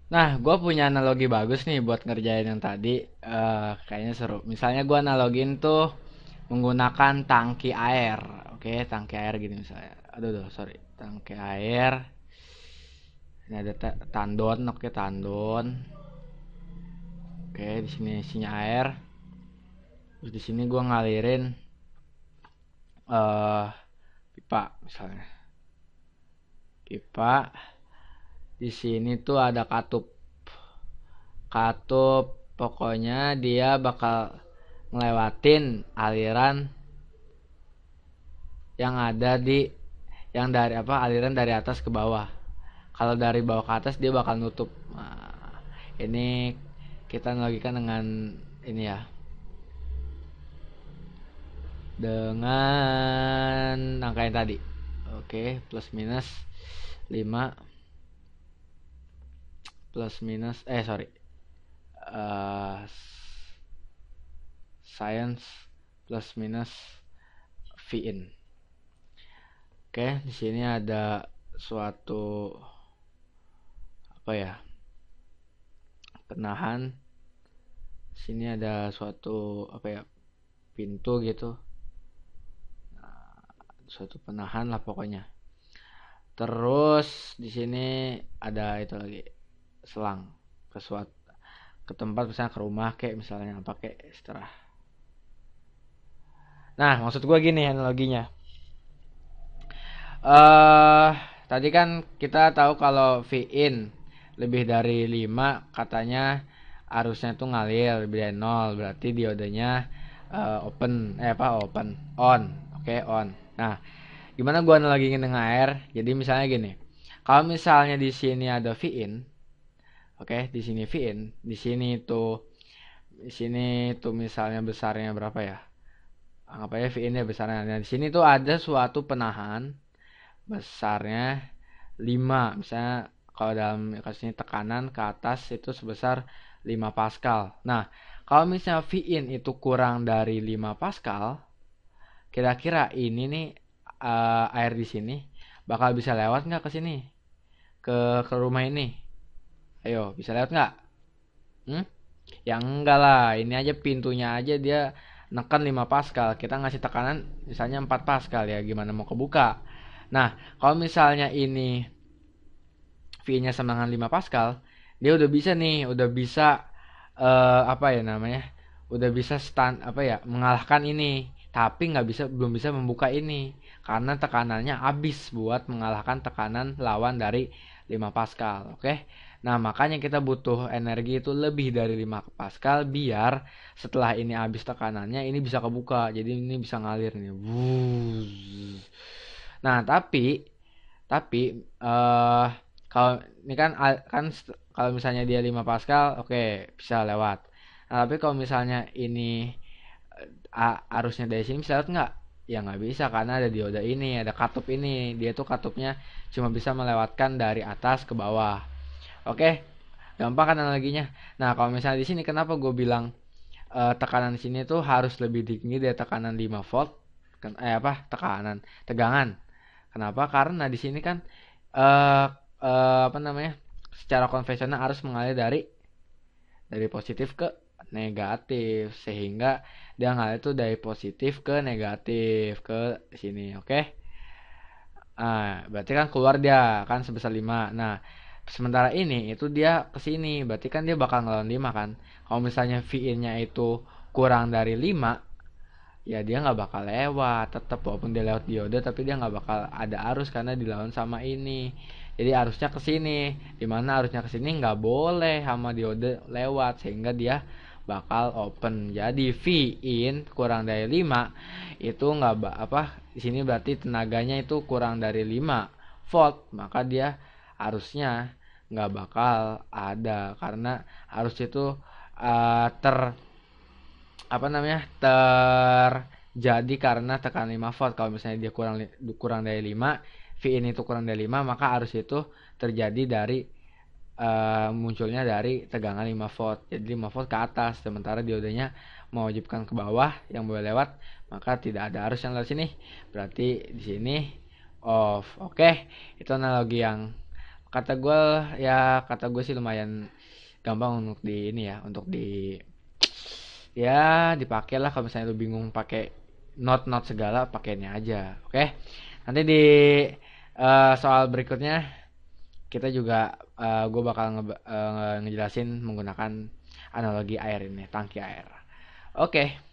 Nah, gue punya analogi bagus nih buat ngerjain yang tadi. Kayaknya seru. Misalnya gue analogin tuh menggunakan tangki air. Oke, tangki air gini misalnya. Aduh, sorry. Tangki air. Ini ada tandon. Oke, tandon. Oke, di sini isinya air. Terus di sini gue ngalirin eh pipa misalnya. Pipa. Di sini tuh ada katup. Katup pokoknya dia bakal ngelewatin aliran yang ada di yang dari apa aliran dari atas ke bawah. Kalau dari bawah ke atas dia bakal nutup. Nah, ini kita analogikan dengan ini ya, dengan angka yang tadi. Oke, plus minus 5 plus minus sorry. Uh, Science plus minus V in. Oke, di sini ada suatu apa ya? Penahan. Sini ada suatu apa ya? Pintu gitu. Nah, suatu penahan lah pokoknya. Terus di sini ada itu lagi selang ke suatu ke tempat misalnya ke rumah kayak misalnya apa kayak setelah. Nah, maksud gue gini analoginya. eh Tadi kan kita tahu kalau V in lebih dari 5 katanya arusnya tuh ngalir lebih dari 0, berarti diodenya open on. Oke, on. Nah, gimana gua analogiin dengan air? Jadi misalnya gini. Kalau misalnya di sini ada V in, oke, di sini V in, di sini tuh misalnya besarnya berapa ya? Anggap aja V in-nya besarnya. Nah, di sini tuh ada suatu penahan besarnya 5, misalnya kalau dalam kasus ini tekanan ke atas itu sebesar 5 Pascal. Nah, kalau misalnya V in itu kurang dari 5 Pascal, kira-kira ini nih air di sini bakal bisa lewat nggak ke sini, ke rumah ini? Ayo, bisa lewat nggak? Hmm? Ya enggak lah, ini aja pintunya aja dia neken 5 Pascal, kita ngasih tekanan misalnya 4 Pascal, ya gimana mau kebuka. Nah, kalau misalnya ini V-nya sama dengan 5 Pascal, dia udah bisa nih, udah bisa apa ya namanya? Udah bisa apa ya, mengalahkan ini. Tapi nggak bisa, belum bisa membuka ini karena tekanannya habis buat mengalahkan tekanan lawan dari 5 Pascal. Oke. Nah, makanya kita butuh energi itu lebih dari 5 Pascal biar setelah ini habis tekanannya ini bisa kebuka. Jadi ini bisa ngalir nih. Wuss. Nah, tapi kalau ini kan kalau misalnya dia 5 Pascal, oke, bisa lewat. Nah, tapi kalau misalnya ini arusnya dari sini bisa lewat nggak? Ya nggak bisa karena ada dioda ini, ada katup ini. Dia tuh katupnya cuma bisa melewatkan dari atas ke bawah. Oke, gampang kan analoginya. Nah, kalau misalnya di sini kenapa gue bilang tekanan di sini tuh harus lebih tinggi dari tekanan 5 volt? Tekanan, tegangan. Kenapa? Karena di sini kan eh apa namanya? Secara konvensional harus mengalir dari positif ke negatif, sehingga dia ngalir itu dari positif ke negatif ke sini, oke? Ah, berarti kan keluar dia kan sebesar 5. Nah, sementara ini itu dia ke sini, berarti kan dia bakal ngelawan 5 kan. Kalau misalnya V-in-nya itu kurang dari 5, ya dia nggak bakal lewat. Tetap walaupun dia lewat dioda, tapi dia nggak bakal ada arus karena dilawan sama ini. Jadi arusnya ke sini, dimana arusnya ke sini nggak boleh sama dioda lewat, sehingga dia bakal open. Jadi V in kurang dari 5 itu nggak di sini berarti tenaganya itu kurang dari 5 volt, maka dia arusnya nggak bakal ada karena arus itu ter apa namanya terjadi karena tekanan 5 volt. Kalau misalnya dia kurang dari 5, V in itu kurang dari 5, maka arus itu terjadi dari munculnya dari tegangan 5 volt. Jadi 5 volt ke atas, sementara diodenya mewajibkan ke bawah yang boleh lewat, maka tidak ada arus yang lewat sini. Berarti di sini off. Oke, itu analogi yang kata gue ya, kata gue sih lumayan gampang untuk di ini ya, untuk di ya dipakai lah. Kalau misalnya lu bingung pakai not segala, pakainya aja. Oke, nanti di soal berikutnya kita juga gue bakal ngejelasin menggunakan analogi air ini, tangki air. Oke.